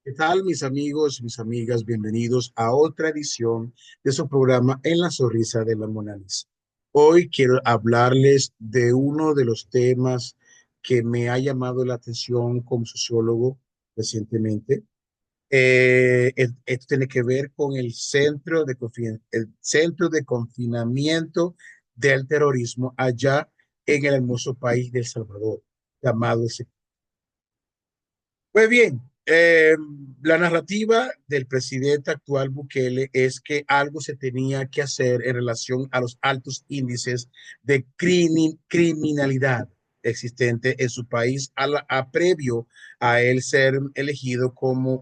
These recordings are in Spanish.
¿Qué tal, mis amigos, mis amigas? Bienvenidos a otra edición de su programa En la Sonrisa de la Mona Lisa. Hoy quiero hablarles de uno de los temas que me ha llamado la atención como sociólogo recientemente. Esto tiene que ver con el centro de confinamiento del terrorismo allá en el hermoso país de El Salvador, llamado Pues bien, la narrativa del presidente actual Bukele es que algo se tenía que hacer en relación a los altos índices de criminalidad existente en su país previo a él ser elegido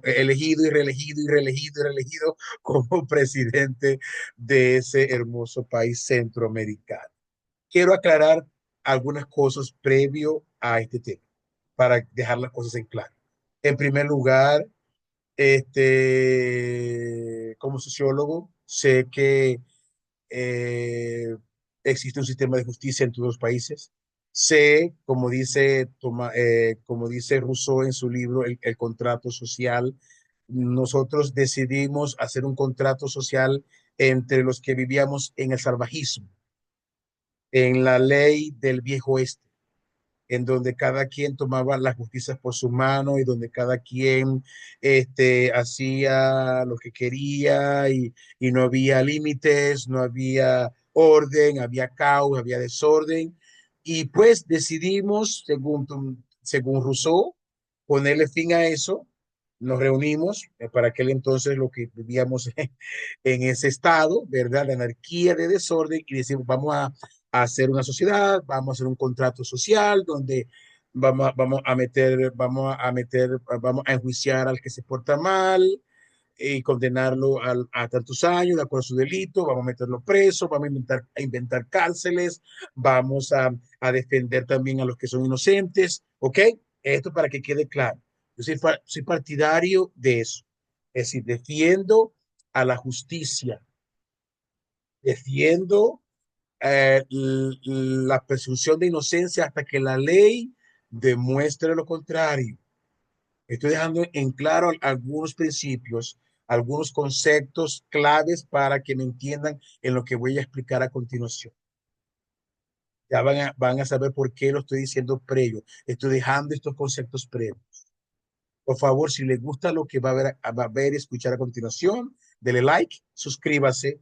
y reelegido y reelegido y reelegido como presidente de ese hermoso país centroamericano. Quiero aclarar algunas cosas previo a este tema para dejar las cosas en claro. En primer lugar, como sociólogo, sé que eh, existe un sistema de justicia en todos los países. Sé, como dice Rousseau en su libro El contrato social, nosotros decidimos hacer un contrato social entre los que vivíamos en el salvajismo, en la ley del viejo oeste, en donde cada quien tomaba las justicias por su mano y donde cada quien hacía lo que quería y no había límites, no había orden, había caos, había desorden. Y pues decidimos, según Rousseau, ponerle fin a eso. Nos reunimos para aquel entonces lo que vivíamos en ese estado, ¿verdad? La anarquía de desorden y decimos, vamos a hacer una sociedad, vamos a hacer un contrato social donde vamos a enjuiciar al que se porta mal y condenarlo a tantos años de acuerdo a su delito, vamos a meterlo preso, vamos a inventar cárceles, vamos a defender también a los que son inocentes, ¿ok? Esto para que quede claro. Yo soy partidario de eso. Es decir, defiendo a la justicia, defiendo la presunción de inocencia hasta que la ley demuestre lo contrario. Estoy dejando en claro algunos principios, algunos conceptos claves para que me entiendan en lo que voy a explicar a continuación. Ya van a saber por qué lo estoy diciendo previo. Estoy dejando estos conceptos previos. Por favor, si les gusta lo que va a ver y escuchar a continuación, dele like, suscríbase,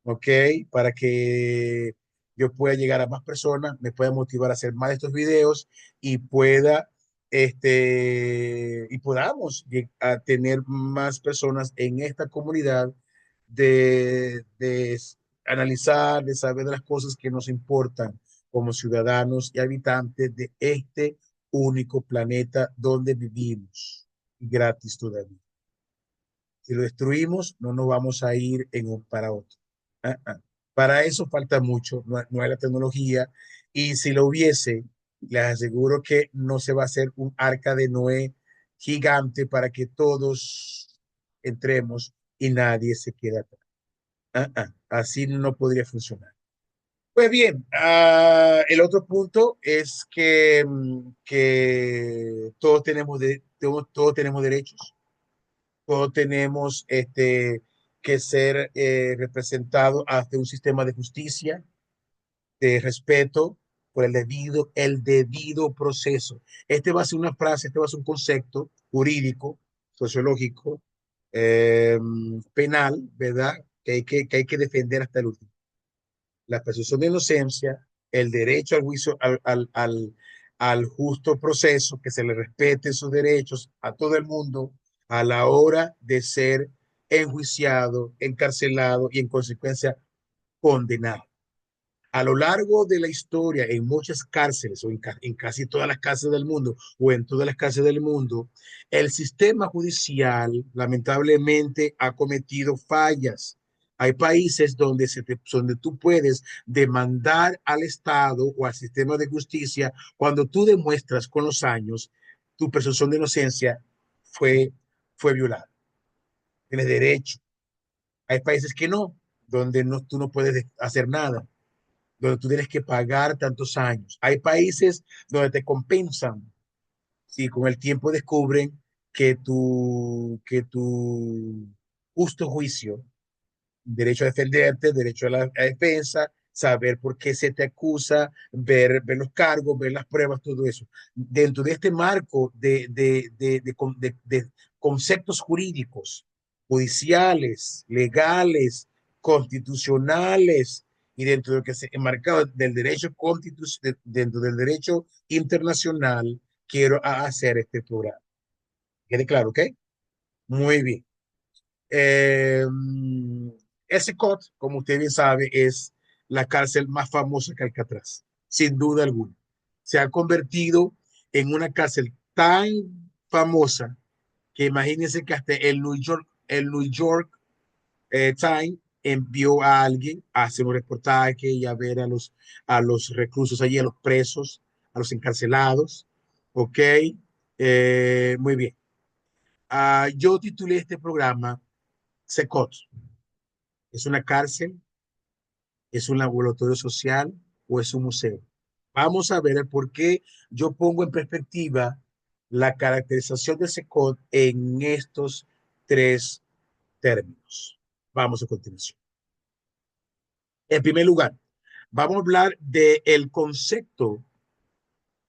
¿ok? Para que yo pueda llegar a más personas, me pueda motivar a hacer más de estos videos y y podamos a tener más personas en esta comunidad de analizar, de saber de las cosas que nos importan como ciudadanos y habitantes de este único planeta donde vivimos, y gratis todavía. Si lo destruimos, no nos vamos a ir en un para otro. Ah, ah. Para eso falta mucho, no hay la tecnología, y si lo hubiese, les aseguro que no se va a hacer un arca de Noé gigante para que todos entremos y nadie se quede atrás. Así no podría funcionar. Pues bien, el otro punto es que todos tenemos derechos, todos tenemos que ser representados ante un sistema de justicia, de respeto por el debido proceso. Este va a ser una frase, este va a ser un concepto jurídico, sociológico, eh, penal, ¿verdad? Que hay que defender hasta el último. La presunción de inocencia, el derecho al juicio, al justo proceso, que se le respete sus derechos a todo el mundo a la hora de ser enjuiciado, encarcelado y en consecuencia condenado. A lo largo de la historia, en muchas cárceles o en casi todas las cárceles del mundo o en todas las cárceles del mundo, el sistema judicial lamentablemente ha cometido fallas. Hay países donde tú puedes demandar al Estado o al sistema de justicia cuando tú demuestras con los años tu presunción de inocencia fue, fue violada. Tienes derecho. Hay países que no, donde tú no puedes hacer nada, donde tú tienes que pagar tantos años. Hay países donde te compensan si con el tiempo descubren que tu justo juicio, derecho a defenderte, derecho a defensa, saber por qué se te acusa, ver los cargos, ver las pruebas, todo eso. Dentro de este marco de conceptos jurídicos, judiciales, legales, constitucionales, y dentro de lo que se enmarcado del derecho dentro del derecho internacional, quiero hacer este programa. ¿Quede claro, ok? Muy bien. Eh, ese COT, como usted bien sabe, es la cárcel más famosa que Alcatraz, sin duda alguna. Se ha convertido en una cárcel tan famosa que imagínense que hasta el New York Times envió a alguien a hacer un reportaje y a ver a los reclusos allí, a los presos, a los encarcelados. Ok, muy bien. Yo titulé este programa SECOT. ¿Es una cárcel? ¿Es un laboratorio social o es un museo? Vamos a ver el por qué yo pongo en perspectiva la caracterización de SECOT en estos tres términos. Vamos a continuación. En primer lugar, vamos a hablar del concepto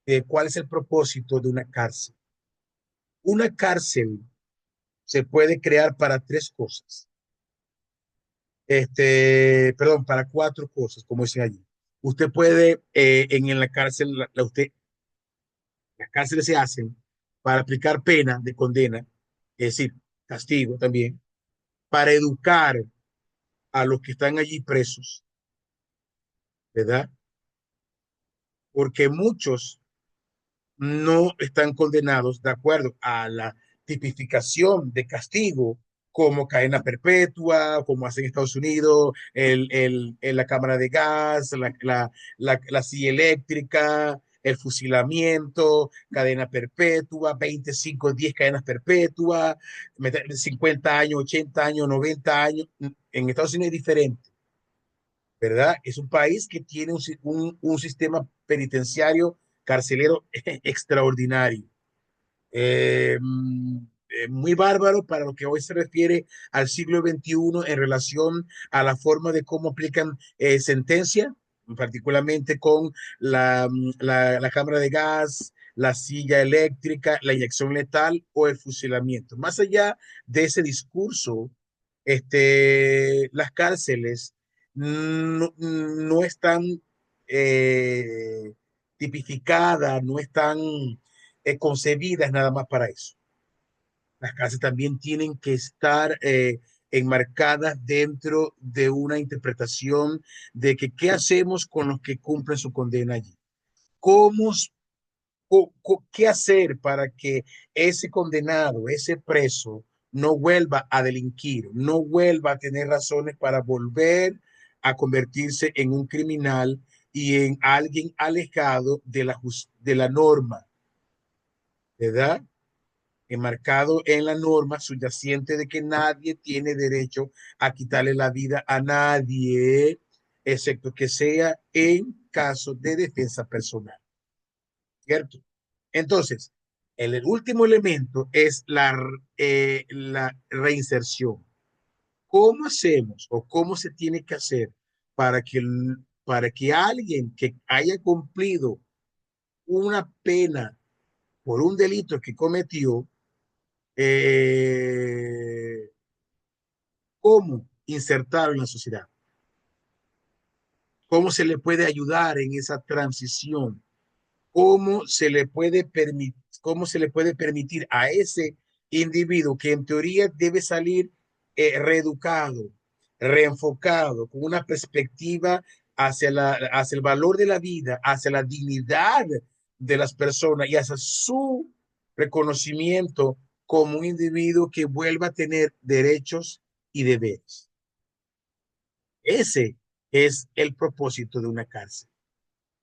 de cuál es el propósito de una cárcel. Una cárcel se puede crear para tres cosas. Perdón, para cuatro cosas, como dicen allí. Usted puede, en la cárcel, las cárceles se hacen para aplicar pena de condena, es decir, castigo también, para educar a los que están allí presos, ¿verdad? Porque muchos no están condenados de acuerdo a la tipificación de castigo como cadena perpetua, como hacen en Estados Unidos, la cámara de gas, la silla eléctrica, el fusilamiento, cadena perpetua, 25, 10 cadenas perpetuas, 50 años, 80 años, 90 años. En Estados Unidos es diferente, ¿verdad? Es un país que tiene un sistema penitenciario carcelero extraordinario. Muy bárbaro para lo que hoy se refiere al siglo XXI en relación a la forma de cómo aplican sentencia, particularmente con la cámara de gas, la silla eléctrica, la inyección letal o el fusilamiento. Más allá de ese discurso, las cárceles no están eh, tipificadas, no están concebidas nada más para eso. Las cárceles también tienen que estar enmarcadas dentro de una interpretación de que qué hacemos con los que cumplen su condena allí. ¿Cómo, qué hacer para que ese condenado, ese preso, no vuelva a delinquir, no vuelva a tener razones para volver a convertirse en un criminal y en alguien alejado de la norma, ¿verdad? Enmarcado en la norma subyacente de que nadie tiene derecho a quitarle la vida a nadie, excepto que sea en caso de defensa personal, ¿cierto? Entonces, el último elemento es la reinserción. ¿Cómo hacemos o cómo se tiene que hacer para que alguien que haya cumplido una pena por un delito que cometió, cómo insertar en la sociedad? ¿Cómo se le puede ayudar en esa transición? ¿Cómo se le puede permitir a ese individuo que en teoría debe salir reeducado, reenfocado, con una perspectiva hacia el valor de la vida, hacia la dignidad de las personas y hacia su reconocimiento como un individuo que vuelva a tener derechos y deberes? Ese es el propósito de una cárcel.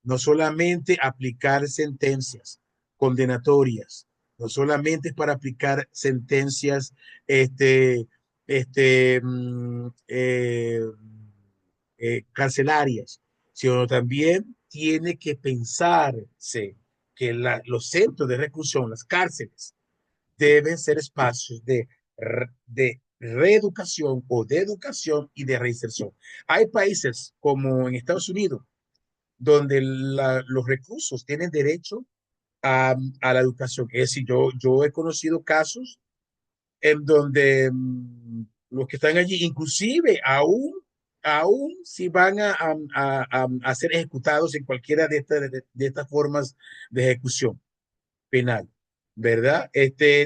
No solamente aplicar sentencias condenatorias, no solamente para aplicar sentencias este, este, mm, carcelarias, sino también tiene que pensarse que los centros de reclusión, las cárceles, deben ser espacios de reeducación o de educación y de reinserción. Hay países como en Estados Unidos donde los reclusos tienen derecho a la educación. Es decir, yo he conocido casos en donde los que están allí, inclusive aún si van a ser ejecutados en cualquiera de estas formas de ejecución penal, ¿verdad?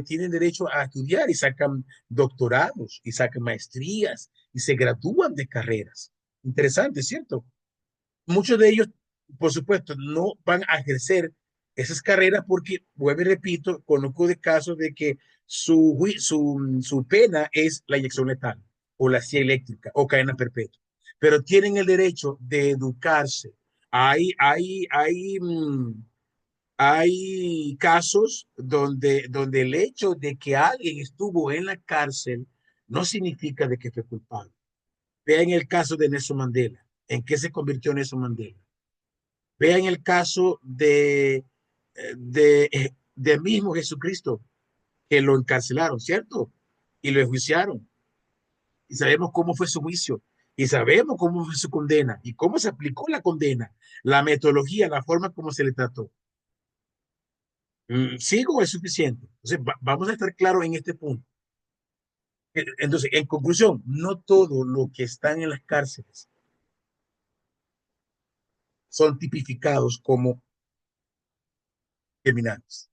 Tienen derecho a estudiar y sacan doctorados y sacan maestrías y se gradúan de carreras. Interesante, ¿cierto? Muchos de ellos, por supuesto, no van a ejercer esas carreras porque, vuelvo y repito, conozco de casos de que su pena es la inyección letal o la silla eléctrica o cadena perpetua, pero tienen el derecho de educarse. Hay casos donde el hecho de que alguien estuvo en la cárcel no significa de que fue culpable. Vean el caso de Nelson Mandela. ¿En qué se convirtió Nelson Mandela? Vean el caso de mismo Jesucristo, que lo encarcelaron, ¿cierto? Y lo enjuiciaron. Y sabemos cómo fue su juicio. Y sabemos cómo fue su condena. Y cómo se aplicó la condena. La metodología, la forma como se le trató. ¿Sigo es suficiente? Entonces, vamos a estar claros en este punto. Entonces, en conclusión, no todo lo que están en las cárceles son tipificados como criminales.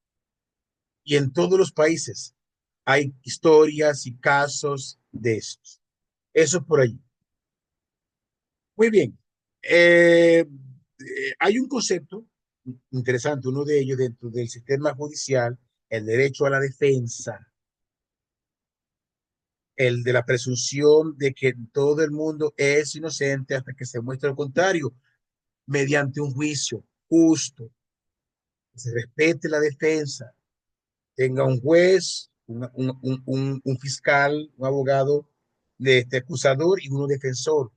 Y en todos los países hay historias y casos de esos. Eso por ahí. Muy bien. Hay un concepto interesante, uno de ellos dentro del sistema judicial, el derecho a la defensa, el de la presunción de que todo el mundo es inocente hasta que se muestre lo contrario, mediante un juicio justo, que se respete la defensa, tenga un juez, un fiscal, un abogado de este acusador y uno defensor,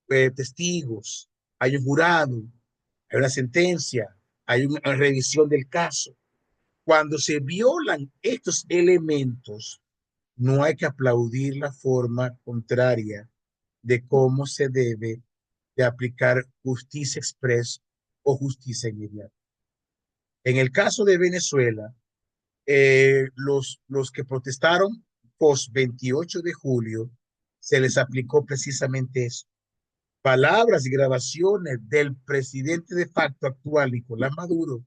testigos, hay un jurado, hay una sentencia, hay una revisión del caso. Cuando se violan estos elementos, no hay que aplaudir la forma contraria de cómo se debe de aplicar justicia express o justicia inmediata. En el caso de Venezuela, los que protestaron post 28 de julio, se les aplicó precisamente eso. Palabras y grabaciones del presidente de facto actual, Nicolás Maduro,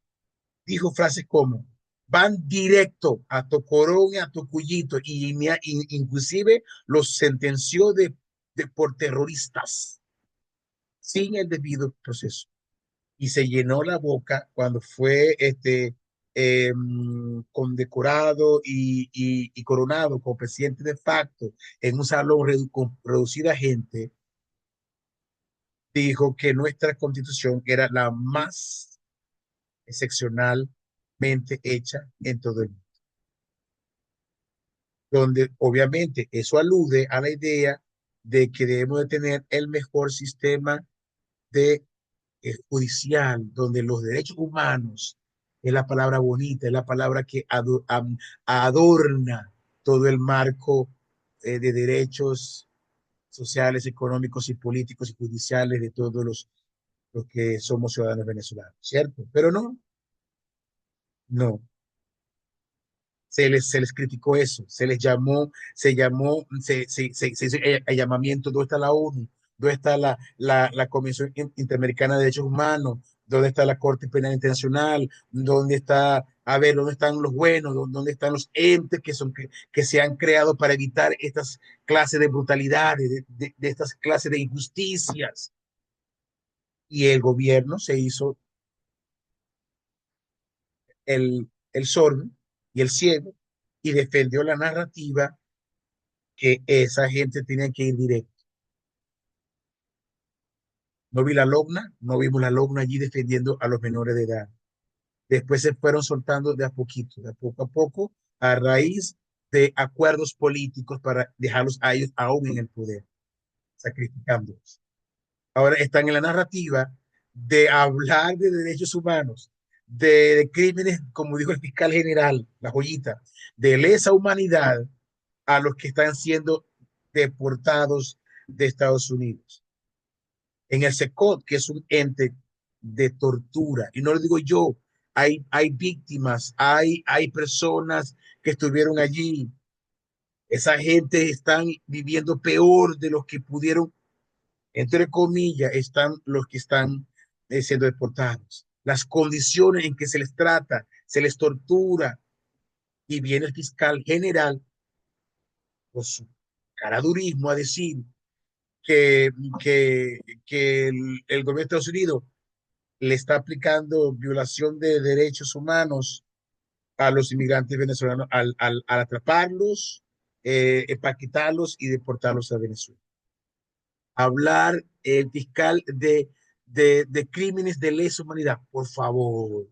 dijo frases como, van directo a Tocorón y a Tocuyito, inclusive los sentenció por terroristas, sin el debido proceso. Y se llenó la boca cuando fue condecorado y coronado como presidente de facto en un salón con reducida gente, dijo que nuestra constitución era la más excepcionalmente hecha en todo el mundo. Donde obviamente eso alude a la idea de que debemos de tener el mejor sistema de judicial, donde los derechos humanos es la palabra bonita, es la palabra que adorna todo el marco de derechos sociales, económicos y políticos y judiciales de todos los que somos ciudadanos venezolanos, ¿cierto? Pero no, no. Se les criticó eso, se les llamó, se hizo el llamamiento, ¿dónde está la ONU? ¿Dónde está la Comisión Interamericana de Derechos Humanos? ¿Dónde está la Corte Penal Internacional? ¿Dónde está, a ver, dónde están los buenos? ¿Dónde están los entes que se han creado para evitar estas clases de brutalidades, de estas clases de injusticias? Y el gobierno se hizo el sordo y el ciego y defendió la narrativa que esa gente tenía que ir directo. No vi la logna, no vimos la logna allí defendiendo a los menores de edad. Después se fueron soltando de a poquito, de a poco, a raíz de acuerdos políticos para dejarlos a ellos aún en el poder, sacrificándolos. Ahora están en la narrativa de hablar de derechos humanos, de crímenes, como dijo el fiscal general, la joyita, de lesa humanidad a los que están siendo deportados de Estados Unidos. En el SECOT, que es un ente de tortura, y no lo digo yo, hay víctimas, hay personas que estuvieron allí. Esa gente están viviendo peor de los que pudieron, entre comillas, están los que están siendo deportados. Las condiciones en que se les trata, se les tortura, y viene el fiscal general con su caradurismo a decir que, que, que el gobierno de Estados Unidos le está aplicando violación de derechos humanos a los inmigrantes venezolanos al atraparlos, empaquetarlos y deportarlos a Venezuela. Hablar el fiscal de crímenes de lesa humanidad, por favor,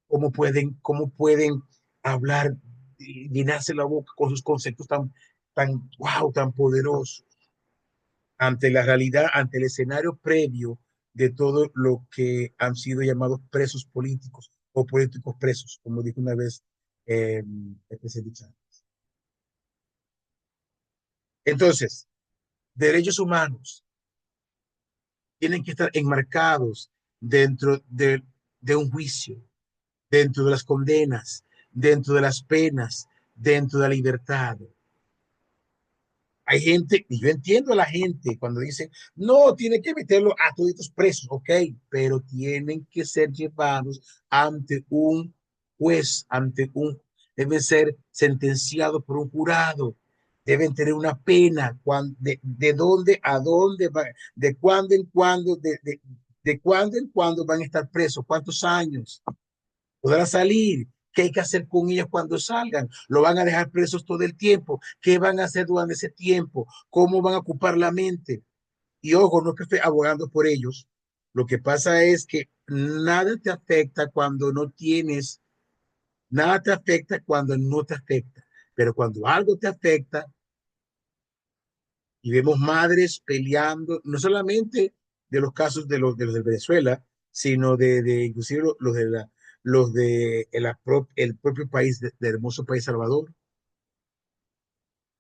cómo pueden hablar y llenarse la boca con sus conceptos wow, tan poderosos ante la realidad, ante el escenario previo de todo lo que han sido llamados presos políticos o políticos presos, como dijo una vez el presidente Chávez. Entonces, derechos humanos tienen que estar enmarcados dentro de un juicio, dentro de las condenas, dentro de las penas, dentro de la libertad. Hay gente, y yo entiendo a la gente cuando dice, no, tiene que meterlo a todos presos, ok, pero tienen que ser llevados ante un juez, deben ser sentenciados por un jurado, deben tener una pena, de dónde a dónde, de cuándo en cuándo, de cuándo en cuándo van a estar presos, cuántos años, podrán salir. ¿Qué hay que hacer con ellos cuando salgan? ¿Lo van a dejar presos todo el tiempo? ¿Qué van a hacer durante ese tiempo? ¿Cómo van a ocupar la mente? Y ojo, no que estoy abogando por ellos. Lo que pasa es que nada te afecta cuando no tienes, nada te afecta cuando no te afecta. Pero cuando algo te afecta y vemos madres peleando, no solamente de los casos de los de Venezuela, sino de inclusive los de el propio país, del hermoso país Salvador.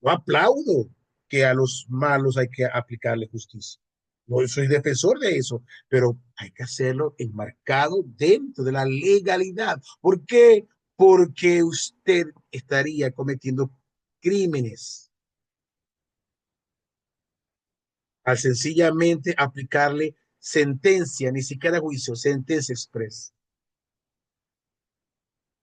Yo aplaudo que a los malos hay que aplicarle justicia. No soy defensor de eso, pero hay que hacerlo enmarcado dentro de la legalidad. ¿Por qué? Porque usted estaría cometiendo crímenes al sencillamente aplicarle sentencia, ni siquiera juicio, sentencia express.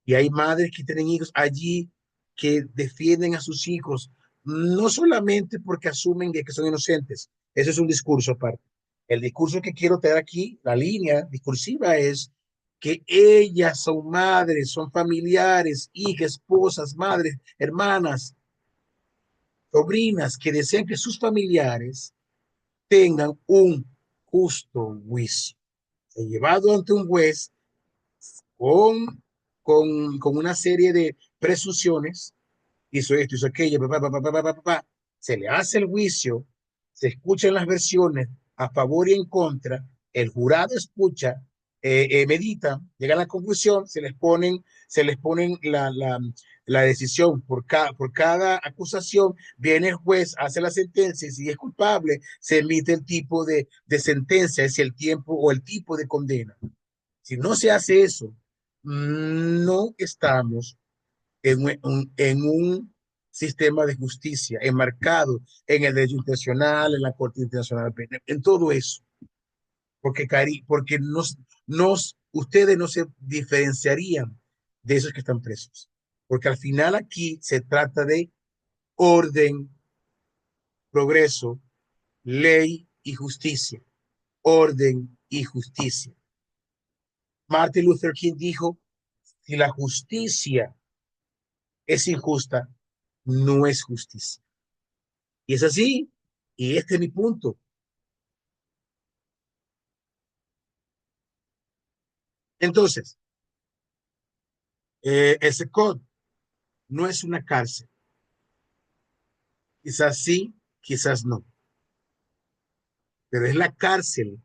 Y hay madres que tienen hijos allí que defienden a sus hijos, no solamente porque asumen que son inocentes. Ese es un discurso aparte. El discurso que quiero tener aquí, la línea discursiva es que ellas son madres, son familiares, hijas, esposas, madres, hermanas, sobrinas, que desean que sus familiares tengan un justo juicio. Llevado ante un juez con, con una serie de presunciones, hizo esto, hizo aquello, se le hace el juicio, se escuchan las versiones a favor y en contra, el jurado escucha, medita, llega a la conclusión, se les ponen la decisión por cada acusación, viene el juez, hace la sentencia y si es culpable, se emite el tipo de sentencia, es el tiempo o el tipo de condena. Si no se hace eso, no estamos en un sistema de justicia enmarcado en el derecho internacional, en la Corte Internacional Penal, en todo eso, porque ustedes no se diferenciarían de esos que están presos, porque al final aquí se trata de orden, progreso, ley y justicia, orden y justicia. Martin Luther King dijo, si la justicia es injusta, no es justicia. Y es así, y este es mi punto. Entonces, ese COD no es una cárcel. Quizás sí, quizás no. pero es la cárcel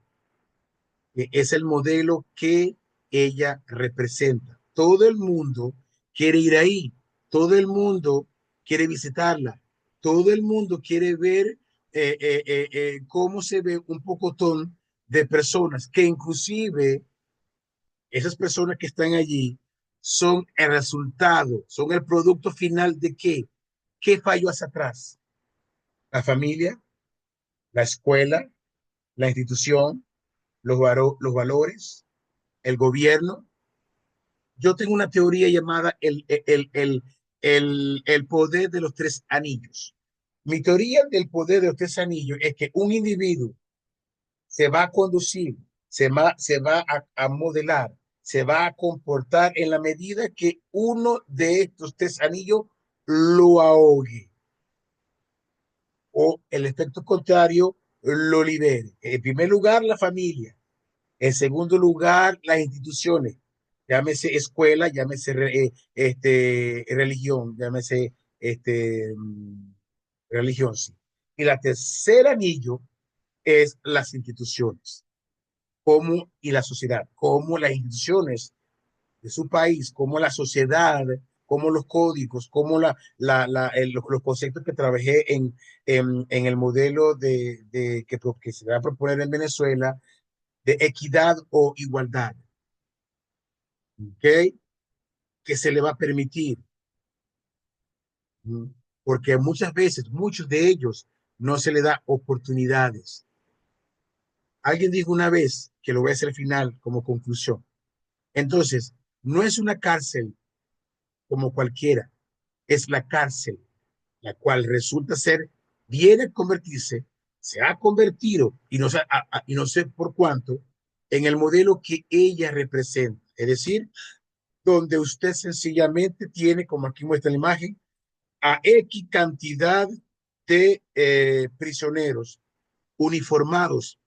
que es el modelo que ella representa. Todo el mundo quiere ir ahí, todo el mundo quiere visitarla, todo el mundo quiere ver cómo se ve un pocotón de personas que inclusive esas personas que están allí son el resultado, son el producto final de qué. ¿Qué falló hacia atrás? La familia, la escuela, la institución, los valores, el gobierno. Yo tengo una teoría llamada el poder de los tres anillos. Mi teoría del poder de los tres anillos es que un individuo se va a conducir, se va a modelar, se va a comportar en la medida que uno de estos tres anillos lo ahogue o el efecto contrario lo libere. En primer lugar, la familia. En segundo lugar, las instituciones. Llámese escuela, llámese religión, llámese religión, sí. Y la tercer anillo es las instituciones, como y la sociedad, como las instituciones de su país, como la sociedad, como los códigos, como los conceptos que trabajé en el modelo que se va a proponer en Venezuela de equidad o igualdad, ¿ok? Que se le va a permitir, ¿m? Porque muchas veces, muchos de ellos, no se le da oportunidades. Alguien dijo una vez, que lo voy a hacer al final como conclusión. Entonces, no es una cárcel como cualquiera, es la cárcel, la cual resulta ser, viene a convertirse, se ha convertido, y no sé por cuánto, en el modelo que ella representa. Es decir, donde usted sencillamente tiene, como aquí muestra la imagen, a X cantidad de prisioneros uniformados,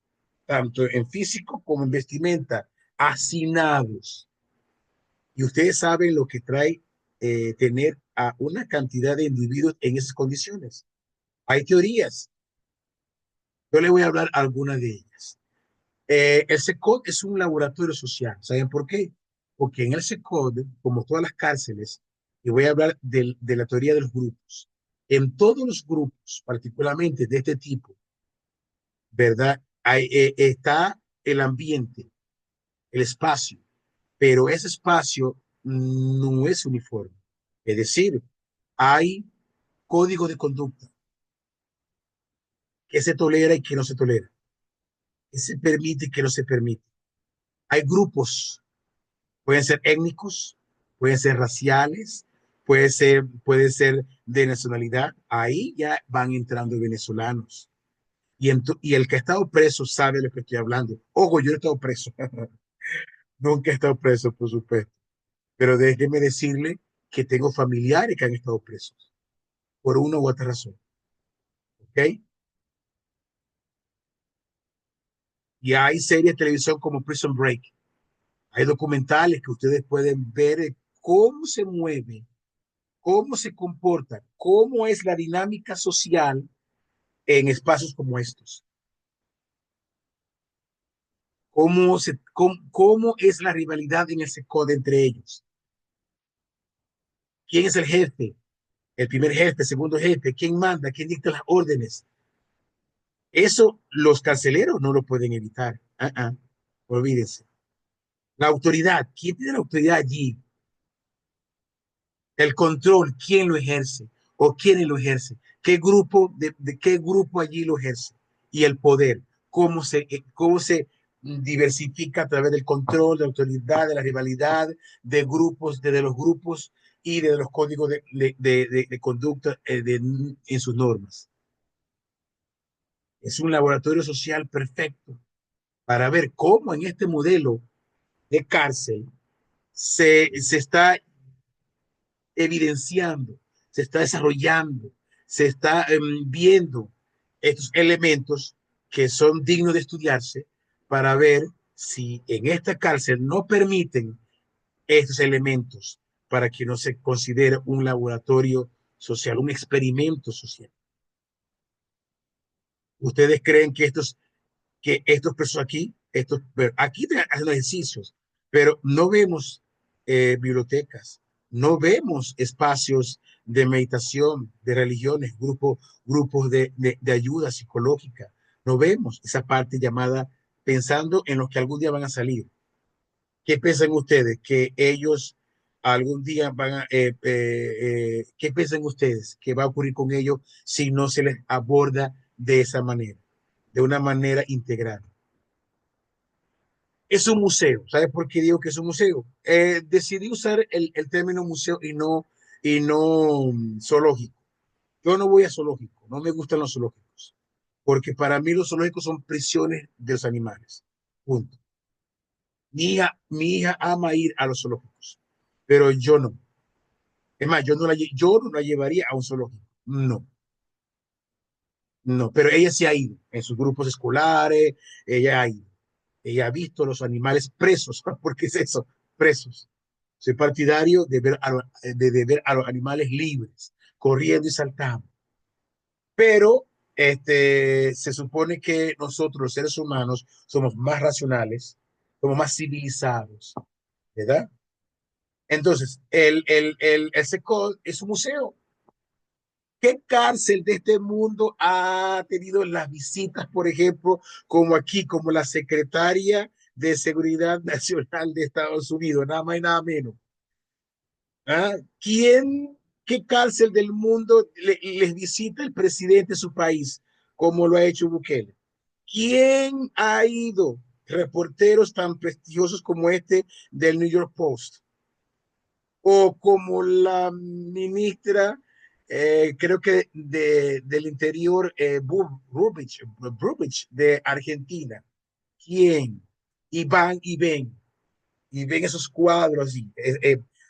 tanto en físico como en vestimenta, hacinados. Y ustedes saben lo que trae tener a una cantidad de individuos en esas condiciones. Hay teorías. Yo les voy a hablar algunas de ellas. El SECOD es un laboratorio social. ¿Saben por qué? Porque en el SECOD, como todas las cárceles, y voy a hablar de la teoría de los grupos, en todos los grupos, particularmente de este tipo, ¿verdad? Está el ambiente, el espacio, pero ese espacio no es uniforme. Es decir, hay código de conducta que se tolera y que no se tolera, que se permite y que no se permite. Hay grupos, pueden ser étnicos, pueden ser raciales, puede ser de nacionalidad. Ahí ya van entrando venezolanos. Y el que ha estado preso sabe de lo que estoy hablando. Ojo, yo he estado preso. Nunca he estado preso, por supuesto. Pero déjeme decirle que tengo familiares que han estado presos por una u otra razón. ¿Ok? Y hay series de televisión como Prison Break. Hay documentales que ustedes pueden ver cómo se mueve, cómo se comporta, cómo es la dinámica social en espacios como estos. Cómo es la rivalidad en ese code entre ellos. ¿Quién es el jefe? El primer jefe, el segundo jefe, quién manda, quién dicta las órdenes. Eso los carceleros no lo pueden evitar. Olvídense. La autoridad, ¿quién tiene la autoridad allí? El control, ¿quién lo ejerce? ¿O quién lo ejerce? ¿Qué grupo, de qué grupo allí lo ejerce? Y el poder, cómo se diversifica a través del control, de la autoridad, de la rivalidad, de grupos, de los grupos y de los códigos de conducta en sus normas. Es un laboratorio social perfecto para ver cómo en este modelo de cárcel se está evidenciando, se está desarrollando, se está viendo estos elementos que son dignos de estudiarse para ver si en esta cárcel no permiten estos elementos para que no se considere un laboratorio social, un experimento social. ¿Ustedes creen que estos que estos presos aquí, aquí hacen ejercicios, pero no vemos bibliotecas, no vemos espacios de meditación, de religiones, grupos de ayuda psicológica. No vemos esa parte llamada pensando en los que algún día van a salir. ¿Qué piensan ustedes? Que ellos algún día van a... ¿qué piensan ustedes que va a ocurrir con ellos si no se les aborda de esa manera, de una manera integral? Es un museo. ¿Sabes por qué digo que es un museo? Decidí usar el término museo y no zoológico. Yo no voy a zoológico, no me gustan los zoológicos, porque para mí los zoológicos son prisiones de los animales. Punto. Mi hija ama ir a los zoológicos, pero yo no. Es más, yo no la llevaría a un zoológico. No, no, pero ella sí ha ido en sus grupos escolares, ella ha ido. Ella ha visto los animales presos, porque es eso, presos. Soy partidario de ver a los animales libres, corriendo y saltando. Pero se supone que nosotros, los seres humanos, somos más racionales, somos más civilizados, ¿verdad? Entonces, el SECOL es un museo. ¿Qué cárcel de este mundo ha tenido las visitas, por ejemplo, como aquí, como la secretaria de Seguridad Nacional de Estados Unidos, nada más y nada menos? ¿Ah? ¿Qué cárcel del mundo les visita el presidente de su país, como lo ha hecho Bukele? ¿Quién ha ido? Reporteros tan prestigiosos como este del New York Post o como la ministra, creo que del Interior, Brubich, de Argentina. ¿Quién? Y van y ven esos cuadros y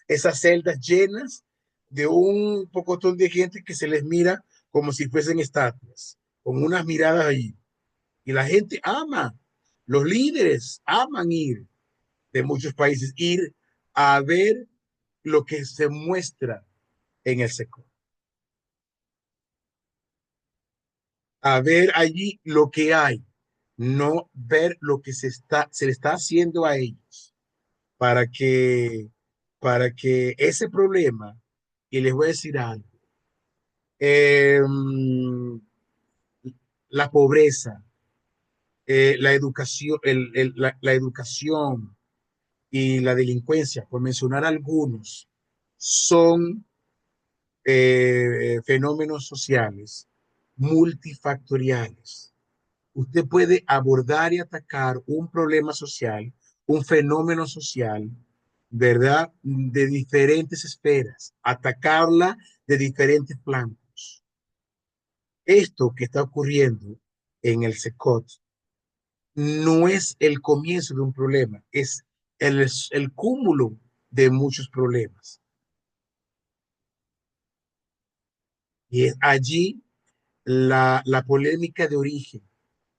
esas celdas llenas de un pocotón de gente que se les mira como si fuesen estatuas, con unas miradas allí. Y la gente ama, los líderes aman ir de muchos países, ir a ver lo que se muestra en el sector, a ver allí lo que hay, no ver lo que se le está haciendo a ellos para que, para que ese problema, y les voy a decir algo, eh, la pobreza, la educación, la educación y la delincuencia, por mencionar algunos, son fenómenos sociales multifactoriales. Usted puede abordar y atacar un problema social, un fenómeno social, ¿verdad? De diferentes esferas, atacarla de diferentes flancos. Esto que está ocurriendo en el SECOT no es el comienzo de un problema, es el cúmulo de muchos problemas. Y es allí la polémica de origen,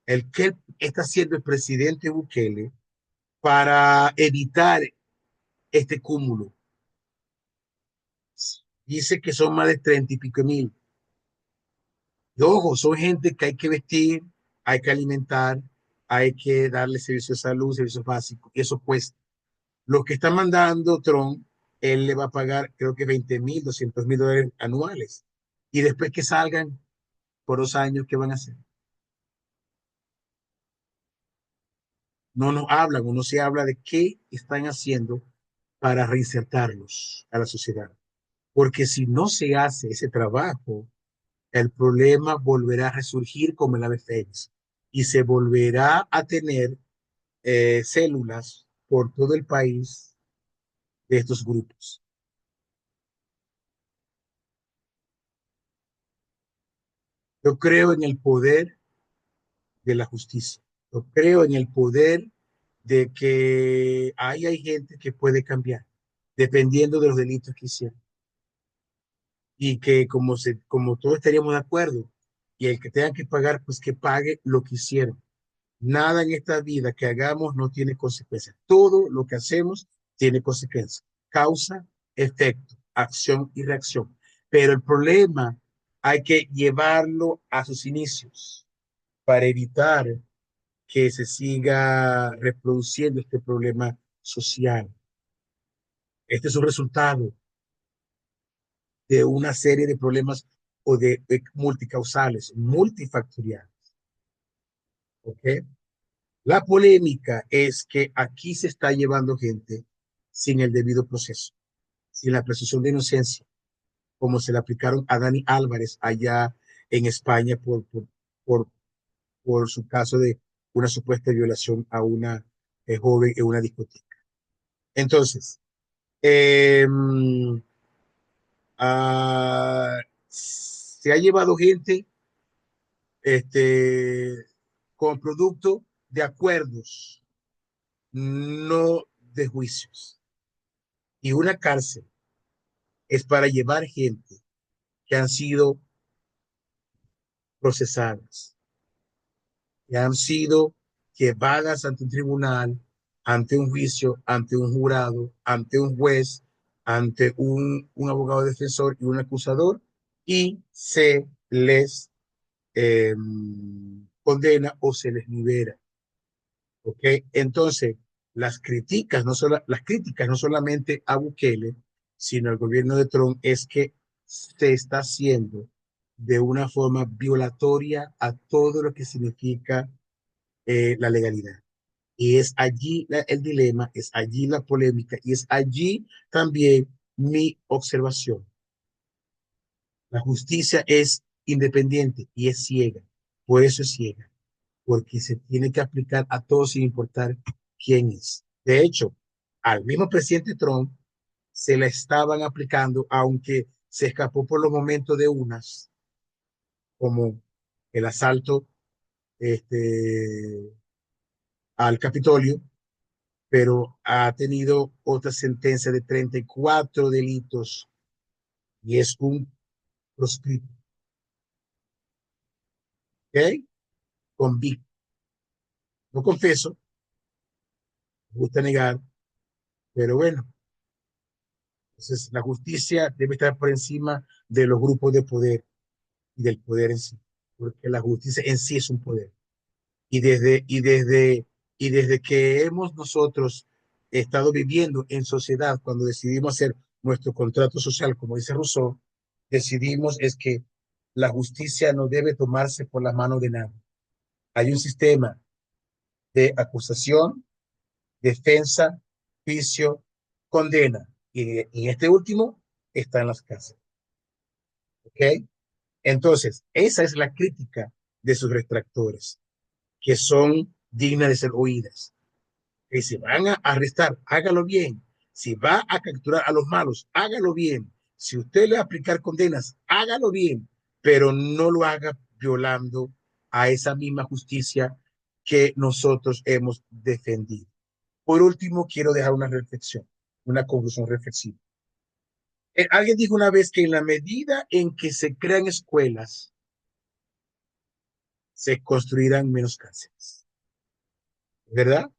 el que está haciendo el presidente Bukele para evitar este cúmulo. Dice que son más de 30 y pico mil. Y ojo, son gente que hay que vestir, hay que alimentar, hay que darle servicios de salud, servicios básicos, y eso cuesta. Lo que está mandando Trump, él le va a pagar creo que 20.000, 200.000 dólares anuales. Y después que salgan por 2 años, ¿qué van a hacer? No nos hablan o no se habla de qué están haciendo para reinsertarlos a la sociedad. Porque si no se hace ese trabajo, el problema volverá a resurgir como el ave fénix y se volverá a tener células por todo el país de estos grupos. Yo creo en el poder de la justicia. Yo creo en el poder de que hay gente que puede cambiar dependiendo de los delitos que hicieron. Y que como todos estaríamos de acuerdo, y el que tenga que pagar, pues que pague lo que hicieron. Nada en esta vida que hagamos no tiene consecuencias. Todo lo que hacemos tiene consecuencias. Causa, efecto, acción y reacción. Pero el problema hay que llevarlo a sus inicios para evitar que se siga reproduciendo este problema social. Este es un resultado de una serie de problemas o de multicausales, multifactoriales. ¿Ok? La polémica es que aquí se está llevando gente sin el debido proceso, sin la presunción de inocencia, como se le aplicaron a Dani Álvarez allá en España por, por su caso de una supuesta violación a una joven en una discoteca. Entonces, eh, se ha llevado gente con producto de acuerdos, no de juicios. Y una cárcel es para llevar gente que han sido procesadas, que han sido llevadas ante un tribunal, ante un juicio, ante un jurado, ante un juez, ante un abogado defensor y un acusador, y se les eh, condena o se les libera. ¿Ok? Entonces, las críticas no solamente a Bukele, sino al gobierno de Trump, es que se está haciendo de una forma violatoria a todo lo que significa la legalidad. Y es allí el dilema, es allí la polémica y es allí también mi observación. La justicia es independiente y es ciega, por eso es ciega, porque se tiene que aplicar a todos sin importar quién es. De hecho, al mismo presidente Trump se la estaban aplicando, aunque se escapó por los momentos de unas, como el asalto este, al Capitolio, pero ha tenido otra sentencia de 34 delitos y es un proscrito, ¿ok? Convicto. No confieso, me gusta negar, pero bueno, entonces la justicia debe estar por encima de los grupos de poder y del poder en sí, porque la justicia en sí es un poder. Y desde que hemos nosotros estado viviendo en sociedad, cuando decidimos hacer nuestro contrato social, como dice Rousseau, decidimos es que la justicia no debe tomarse por la mano de nadie. Hay un sistema de acusación, defensa, juicio, condena. Y este último está en las casas. ¿Ok? Entonces, esa es la crítica de sus retractores, que son dignas de ser oídas. Que si van a arrestar, hágalo bien. Si va a capturar a los malos, hágalo bien. Si usted le va a aplicar condenas, hágalo bien, pero no lo haga violando a esa misma justicia que nosotros hemos defendido. Por último, quiero dejar una reflexión, una conclusión reflexiva. Alguien dijo una vez que en la medida en que se crean escuelas, se construirán menos cárceles. ¿Verdad?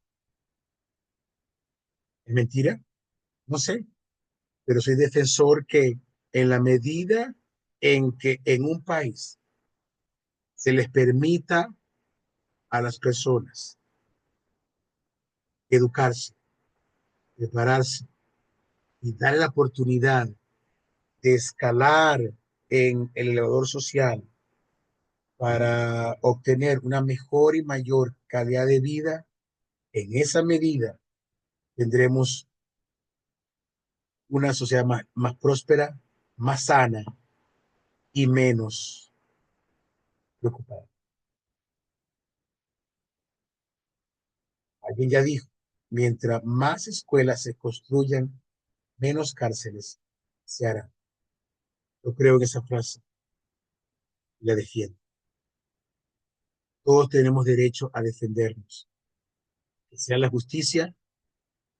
¿Es mentira? No sé, pero soy defensor que en la medida en que en un país se les permita a las personas educarse, prepararse y dar la oportunidad de escalar en el elevador social para obtener una mejor y mayor calidad de vida, en esa medida tendremos una sociedad más próspera, más sana y menos preocupada. Alguien ya dijo, mientras más escuelas se construyan, menos cárceles se harán. Yo creo en esa frase y la defiendo. Todos tenemos derecho a defendernos, que sea la justicia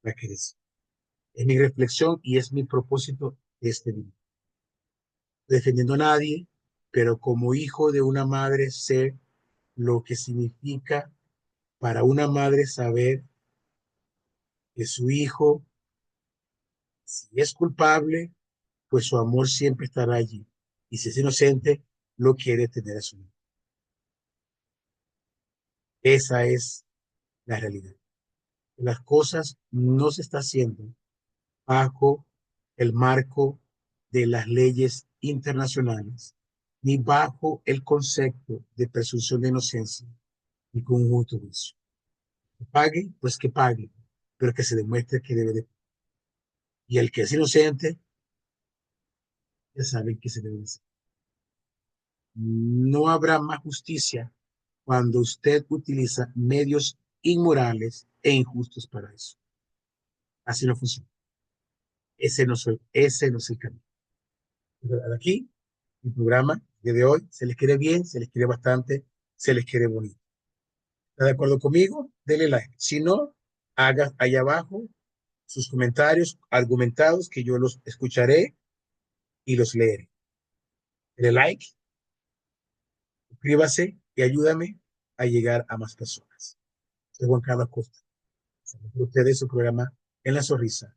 la que decida. Es mi reflexión y es mi propósito de este día. Defendiendo a nadie, pero como hijo de una madre sé lo que significa para una madre saber que su hijo, si es culpable, pues su amor siempre estará allí. Y si es inocente, lo quiere tener a su hijo. Esa es la realidad. Las cosas no se está haciendo bajo el marco de las leyes internacionales, ni bajo el concepto de presunción de inocencia, ni con un justo juicio. Que pague, pues que pague, pero que se demuestre que debe de. Y el que es inocente, ya sabe que se debe de hacer. No habrá más justicia cuando usted utiliza medios inmorales e injustos para eso. Así no funciona. Ese no es el camino. Aquí, el programa de hoy, se les quiere bien, se les quiere bastante, se les quiere bonito. ¿Está de acuerdo conmigo? Dele like. Si no, haga ahí abajo sus comentarios argumentados que yo los escucharé y los leeré. Dele like, suscríbase y ayúdame a llegar a más personas. Soy Juan Carlos Costa. Saludos por ustedes su programa En la Sonrisa.